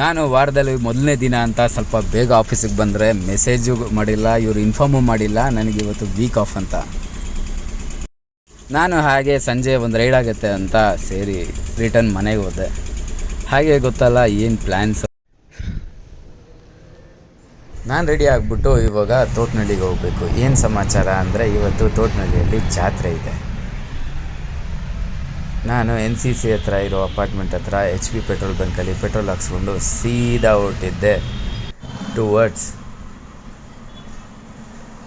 ನಾನು ವಾರದಲ್ಲಿ ಮೊದಲನೇ ದಿನ ಅಂತ ಸ್ವಲ್ಪ ಬೇಗ ಆಫೀಸಿಗೆ ಬಂದರೆ ಮೆಸೇಜು ಮಾಡಿಲ್ಲ, ಇವರು ಇನ್ಫಾರ್ಮು ಮಾಡಿಲ್ಲ ನನಗೆ ಇವತ್ತು ವೀಕ್ ಆಫ್ ಅಂತ. ನಾನು ಹಾಗೆ ಸಂಜೆ ಒಂದು ರೈಡ್ ಆಗುತ್ತೆ ಅಂತ ಸೇರಿ ರಿಟರ್ನ್ ಮನೆಗೆ ಹೋದೆ. ಹಾಗೆ ಗೊತ್ತಲ್ಲ ಏನು ಪ್ಲ್ಯಾನ್ಸ್. ನಾನು ರೆಡಿ ಆಗಿಬಿಟ್ಟು ಇವಾಗ ತೋಟನಹಳ್ಳಿಗೆ ಹೋಗಬೇಕು. ಏನು ಸಮಾಚಾರ ಅಂದರೆ ಇವತ್ತು ತೋಟನಹಳ್ಳಿಯಲ್ಲಿ ಜಾತ್ರೆ ಇದೆ. ನಾನು NCC ಹತ್ರ ಇರೋ ಅಪಾರ್ಟ್ಮೆಂಟ್ ಹತ್ರ HP ಪೆಟ್ರೋಲ್ ಬಂಕಲ್ಲಿ ಪೆಟ್ರೋಲ್ ಹಾಕ್ಸ್ಕೊಂಡು ಸೀದಾ ಹೊರಟಿದ್ದೆ ಟುವರ್ಡ್ಸ್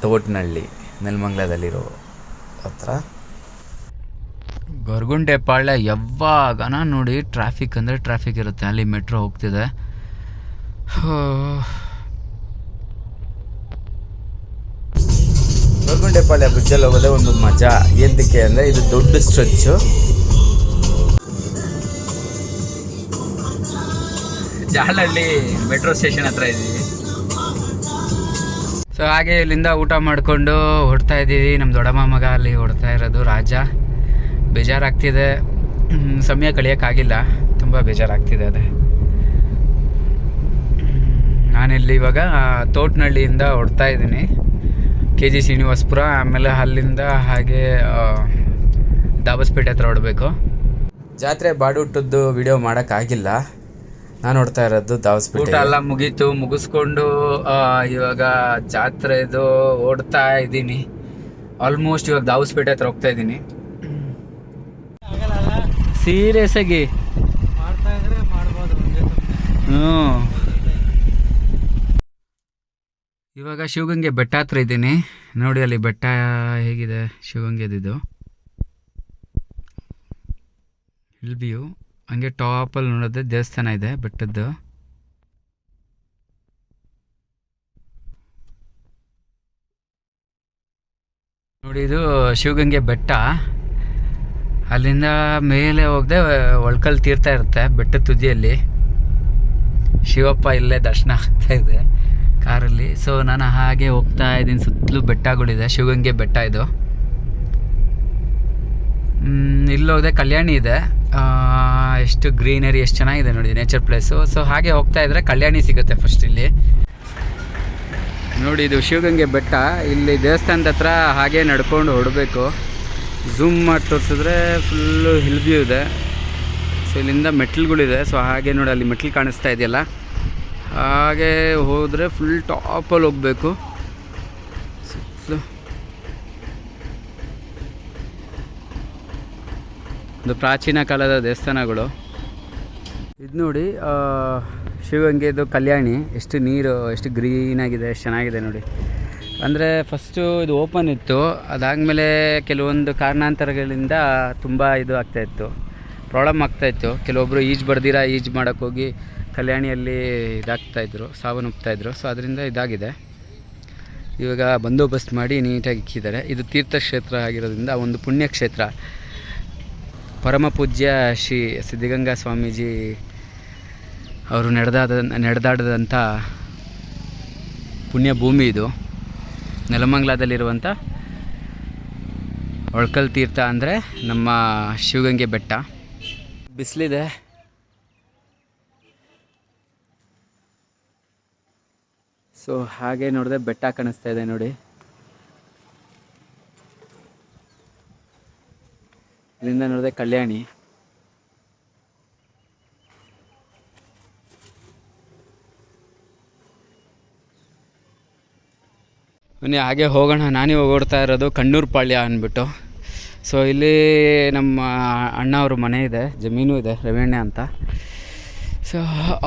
ತೋಟನಹಳ್ಳಿ, ನೆಲಮಂಗಲದಲ್ಲಿರೋ ಹತ್ರ. ಗೊರಗುಂಟೆ ಪಾಳ್ಯ ಯಾವಾಗನ ನೋಡಿ ಟ್ರಾಫಿಕ್ ಅಂದರೆ ಟ್ರಾಫಿಕ್ ಇರುತ್ತೆ. ಅಲ್ಲಿ ಮೆಟ್ರೋ ಹೋಗ್ತಿದೆ. ಗೊರಗುಂಟೆ ಪಾಳ್ಯ ಬ್ರಿಡ್ಜಲ್ಲಿ ಹೋಗೋದೇ ಒಂದು ಮಜಾ. ಏನಕ್ಕೆ ಅಂದರೆ ಇದು ದೊಡ್ಡ ಸ್ಟ್ರೆಚ್ಚು. ಜಾಲಹಳ್ಳಿ ಮೆಟ್ರೋ ಸ್ಟೇಷನ್ ಹತ್ರ ಇದ್ದೀವಿ. ಸೊ ಹಾಗೆ ಇಲ್ಲಿಂದ ಊಟ ಮಾಡಿಕೊಂಡು ಹೊಡ್ತಾ ಇದ್ದೀವಿ. ನಮ್ಮ ದೊಡ್ಡಮ್ಮ ಮಗ ಅಲ್ಲಿ ಹೊಡ್ತಾ ಇರೋದು ರಾಜ. ಬೇಜಾರಾಗ್ತಿದೆ, ಸಮಯ ಕಳಿಯೋಕ್ಕಾಗಿಲ್ಲ, ತುಂಬ ಬೇಜಾರಾಗ್ತಿದೆ. ಅದೇ ನಾನಿಲ್ಲಿ ಇವಾಗ ತೋಟನಹಳ್ಳಿಯಿಂದ ಹೊಡ್ತಾ ಇದ್ದೀನಿ KG ಶ್ರೀನಿವಾಸಪುರ, ಆಮೇಲೆ ಅಲ್ಲಿಂದ ಹಾಗೆ ದಾಬಸ್ಪೇಟೆ ಹತ್ರ ಹೊಡಬೇಕು. ಜಾತ್ರೆ ಬಾಡೂಟದ್ದು ವಿಡಿಯೋ ಮಾಡೋಕ್ಕಾಗಿಲ್ಲ, ನಾನು ನೋಡ್ತಾ ಇರೋದು ದಾಬಸ್ಪೇಟೆ. ಊಟ ಎಲ್ಲ ಮುಗೀತು, ಮುಗಿಸ್ಕೊಂಡು ಇವಾಗ ಜಾತ್ರೆದು ಓಡ್ತಾ ಇದ್ದೀನಿ. ಆಲ್ಮೋಸ್ಟ್ ಇವಾಗ ದಾಬಸ್ಪೇಟೆ ಹತ್ರ ಹೋಗ್ತಾ ಇದ್ದೀನಿ. ಸೀರಿಯಸ್ ಆಗಿ ಇವಾಗ ಶಿವಗಂಗೆ ಬೆಟ್ಟ ಹತ್ರ ಇದ್ದೀನಿ. ನೋಡಿ ಅಲ್ಲಿ ಬೆಟ್ಟ ಹೇಗಿದೆ, ಶಿವಗಂಗೆದಿದು ಹಿಲ್ ವ್ಯೂ. ಹಂಗೆ ಟಾಪಲ್ಲಿ ನೋಡೋದು ದೇವಸ್ಥಾನ ಇದೆ ಬೆಟ್ಟದ್ದು. ನೋಡಿ ಇದು ಶಿವಗಂಗೆ ಬೆಟ್ಟ. ಅಲ್ಲಿಂದ ಮೇಲೆ ಹೋಗದೆ ಒಳ್ಕಲ್ ತೀರ್ಥ ಇರುತ್ತೆ ಬೆಟ್ಟದ ತುದಿಯಲ್ಲಿ. ಶಿವಪ್ಪ ಇಲ್ಲೇ ದರ್ಶನ ಆಗ್ತಾ ಇದೆ ಕಾರಲ್ಲಿ. ಸೊ ನಾನು ಹಾಗೆ ಹೋಗ್ತಾ ಇದ್ದೀನಿ. ಸುತ್ತಲೂ ಬೆಟ್ಟಗಳಿದೆ, ಶಿವಗಂಗೆ ಬೆಟ್ಟ ಇದು. ಇಲ್ಲೋದೆ ಕಲ್ಯಾಣಿ ಇದೆ. ಎಷ್ಟು ಗ್ರೀನರಿ, ಎಷ್ಟು ಚೆನ್ನಾಗಿದೆ ನೋಡಿ, ನೇಚರ್ ಪ್ಲೇಸು. ಸೊ ಹಾಗೆ ಹೋಗ್ತಾ ಇದ್ರೆ ಕಲ್ಯಾಣಿ ಸಿಗುತ್ತೆ ಫಸ್ಟ್ ಇಲ್ಲಿ. ನೋಡಿ ಇದು ಶಿವಗಂಗೆ ಬೆಟ್ಟ. ಇಲ್ಲಿ ದೇವಸ್ಥಾನದ ಹತ್ರ ಹಾಗೆ ನಡ್ಕೊಂಡು ಹೊಡಬೇಕು. ಝೂಮ್ ಮಾಡಿ ತೋರಿಸಿದ್ರೆ ಫುಲ್ಲು ಹಿಲ್ ವ್ಯೂ ಇದೆ. ಸೊ ಇಲ್ಲಿಂದ ಮೆಟ್ಲುಗಳಿದೆ. ಸೊ ಹಾಗೆ ನೋಡಿ ಅಲ್ಲಿ ಮೆಟ್ಲು ಕಾಣಿಸ್ತಾ ಇದೆಯಲ್ಲ, ಹಾಗೆ ಹೋದರೆ ಫುಲ್ ಟಾಪಲ್ಲಿ ಹೋಗಬೇಕು. ಸುತ್ತಲೂ ಒಂದು ಪ್ರಾಚೀನ ಕಾಲದ ದೇವಸ್ಥಾನಗಳು. ಇದು ನೋಡಿ ಶಿವಗಂಗೆದು ಕಲ್ಯಾಣಿ. ಎಷ್ಟು ನೀರು, ಎಷ್ಟು ಗ್ರೀನಾಗಿದೆ, ಎಷ್ಟು ಚೆನ್ನಾಗಿದೆ ನೋಡಿ. ಅಂದರೆ ಫಸ್ಟು ಇದು ಓಪನ್ ಇತ್ತು, ಅದಾದಮೇಲೆ ಕೆಲವೊಂದು ಕಾರಣಾಂತರಗಳಿಂದ ತುಂಬ ಇದು ಆಗ್ತಾಯಿತ್ತು, ಪ್ರಾಬ್ಲಮ್ ಆಗ್ತಾಯಿತ್ತು. ಕೆಲವೊಬ್ಬರು ಈಜು ಮಾಡೋಕ್ಕೋಗಿ ಕಲ್ಯಾಣಿಯಲ್ಲಿ ಇದಾಗ್ತಾಯಿದ್ರು, ಸಾವನ್ನಪ್ತಾಯಿದ್ರು. ಸೊ ಅದರಿಂದ ಇದಾಗಿದೆ. ಇವಾಗ ಬಂದೋಬಸ್ತ್ ಮಾಡಿ ನೀಟಾಗಿ ಇಕ್ಕಿದ್ದಾರೆ. ಇದು ತೀರ್ಥಕ್ಷೇತ್ರ ಆಗಿರೋದ್ರಿಂದ ಒಂದು ಪುಣ್ಯಕ್ಷೇತ್ರ. ಪರಮ ಪೂಜ್ಯ ಶ್ರೀ ಸಿದ್ಧಗಂಗಾ ಸ್ವಾಮೀಜಿ ಅವರು ನಡೆದಾಡಿದಂಥ ಪುಣ್ಯ ಭೂಮಿ ಇದು. ನೆಲಮಂಗಲದಲ್ಲಿರುವಂಥ ಒಳ್ಕಲ್ ತೀರ್ಥ ಅಂದರೆ ನಮ್ಮ ಶಿವಗಂಗೆ ಬೆಟ್ಟ. ಬಿಸಿಲಿದೆ. ಸೊ ಹಾಗೆ ನೋಡಿದ್ರೆ ಬೆಟ್ಟ ಕಾಣಿಸ್ತಾ ಇದೆ ನೋಡಿ. ಇಲ್ಲಿಂದ ನೋಡಿದ್ರೆ ಕಲ್ಯಾಣಿ. ಬನ್ನಿ ಹಾಗೆ ಹೋಗೋಣ. ನಾನೇ ಓಡ್ತಾ ಇರೋದು ಕಣ್ಣೂರು ಪಾಳ್ಯ ಅಂದ್ಬಿಟ್ಟು. ಸೊ ಇಲ್ಲಿ ನಮ್ಮ ಅಣ್ಣ ಅವ್ರ ಮನೆ ಇದೆ, ಜಮೀನು ಇದೆ, ರವಿಯಣ್ಣ ಅಂತ. ಸೊ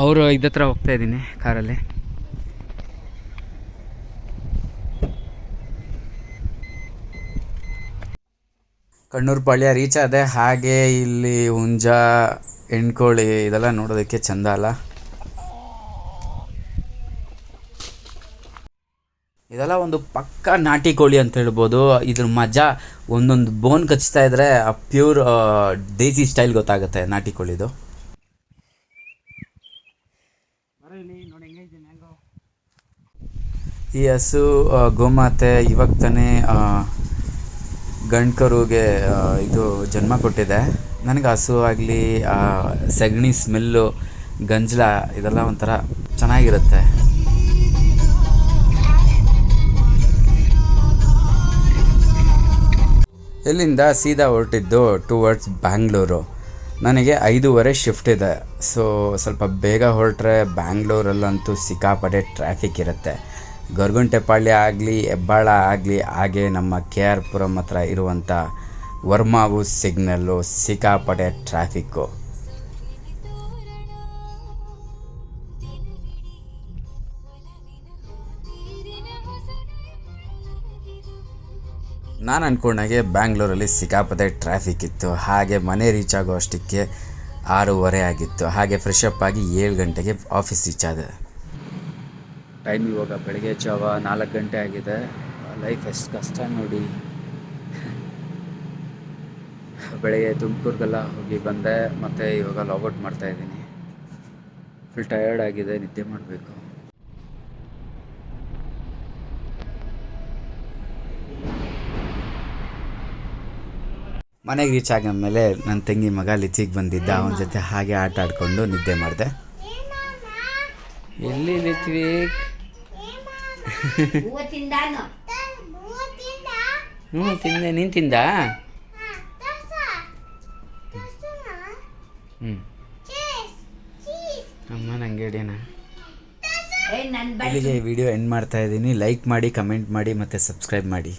ಅವರು ಇದತ್ರ ಹೋಗ್ತಾ ಇದ್ದೀನಿ ಕಾರಲ್ಲಿ. ಕಣ್ಣೂರು ಪಾಳ್ಯ ರೀಚ್ ಆದೆ. ಹಾಗೆ ಇಲ್ಲಿ ಹುಂಜ, ಹೆಣ್ಕೋಳಿ ಇದೆಲ್ಲ ನೋಡೋದಕ್ಕೆ ಚೆಂದ ಅಲ್ಲ. ಇದೆಲ್ಲ ಒಂದು ಪಕ್ಕ ನಾಟಿ ಕೋಳಿ ಅಂತ ಹೇಳ್ಬೋದು. ಇದ್ರ ಮಜಾ ಒಂದೊಂದು ಬೋನ್ ಕಚ್ತಾ ಇದ್ರೆ ಆ ಪ್ಯೂರ್ ದೇಸಿ ಸ್ಟೈಲ್ ಗೊತ್ತಾಗುತ್ತೆ ನಾಟಿ ಕೋಳಿದು. ಈ ಹಸು ಗೋಮಾತೆ ಇವಾಗ ತಾನೇ ಗಂಡ್ಕರುಗೆ ಇದು ಜನ್ಮ ಕೊಟ್ಟಿದೆ. ನನಗೆ ಹಸು ಆಗಲಿ ಸಗಣಿ ಸ್ಮೆಲ್ಲು ಗಂಜಲ ಇದೆಲ್ಲ ಒಂಥರ ಚೆನ್ನಾಗಿರುತ್ತೆ. ಇಲ್ಲಿಂದ ಸೀದಾ ಹೊರಟಿದ್ದು ಟುವರ್ಡ್ಸ್ ಬ್ಯಾಂಗ್ಳೂರು. ನನಗೆ 5:30 ಶಿಫ್ಟ್ ಇದೆ. ಸೊ ಸ್ವಲ್ಪ ಬೇಗ ಹೊರಟ್ರೆ ಬ್ಯಾಂಗ್ಳೂರಲ್ಲಂತೂ ಸಿಕ್ಕಾಪಟ್ಟೆ ಟ್ರಾಫಿಕ್ ಇರುತ್ತೆ. ಗೊರಗುಂಟೆಪಾಳ್ಯ ಆಗಲಿ ಹೆಬ್ಬಾಳ ಆಗಲಿ ಹಾಗೆ ನಮ್ಮ KR ಪುರಂ ಹತ್ರ ಇರುವಂಥ ವರ್ಮಾವು ಸಿಗ್ನಲ್ಲು ಸಿಕ್ಕಾಪಟ್ಟೆ ಟ್ರಾಫಿಕ್ಕು. ನಾನು ಅಂದ್ಕೊಂಡಾಗೆ ಬ್ಯಾಂಗ್ಳೂರಲ್ಲಿ ಸಿಕ್ಕಾಪಟ್ಟೆ ಟ್ರಾಫಿಕ್ ಇತ್ತು. ಹಾಗೆ ಮನೆ ರೀಚ್ ಆಗೋ ಅಷ್ಟಕ್ಕೆ 6:30 ಆಗಿತ್ತು. ಹಾಗೆ ಫ್ರೆಶ್ ಅಪ್ ಆಗಿ 7 ಗಂಟೆಗೆ ಆಫೀಸ್ ರೀಚ್ ಆದೆ. ಟೈಮ್ ಇವಾಗ ಬೆಳಗ್ಗೆ ಜಾವ 4 ಗಂಟೆ ಆಗಿದೆ. ಲೈಫ್ ಎಷ್ಟು ಕಷ್ಟ ನೋಡಿ. ಬೆಳಗ್ಗೆ ತುಮಕೂರಿಗೆಲ್ಲ ಹೋಗಿ ಬಂದೆ, ಮತ್ತು ಇವಾಗ ಲಾಗೌಟ್ ಮಾಡ್ತಾಯಿದ್ದೀನಿ. ಫುಲ್ ಟಯರ್ಡ್ ಆಗಿದೆ, ನಿದ್ದೆ ಮಾಡಬೇಕು. ಮನೆಗೆ ರೀಚ್ ಆದಮೇಲೆ ನನ್ನ ತಂಗಿ ಮಗ ಲಿಚಿಗೆ ಬಂದಿದ್ದ. ಅವನ ಜೊತೆ ಹಾಗೆ ಆಟ ಆಡಿಕೊಂಡು ನಿದ್ದೆ ಮಾಡಿದೆ. ಎಲ್ಲಿ ಲಿಚ್ವಿಕ್? ತಿಂದೆ. ನೀನು ತಿಂದ? ಅಮ್ಮ ನಂಗೆ ಹಿಡಿಯೋಣ. ಇಲ್ಲಿಗೆ ಈ ವಿಡಿಯೋ ಎಂಡ್ ಮಾಡ್ತಾ ಇದ್ದೀನಿ. ಲೈಕ್ ಮಾಡಿ, ಕಮೆಂಟ್ ಮಾಡಿ ಮತ್ತು ಸಬ್ಸ್ಕ್ರೈಬ್ ಮಾಡಿ.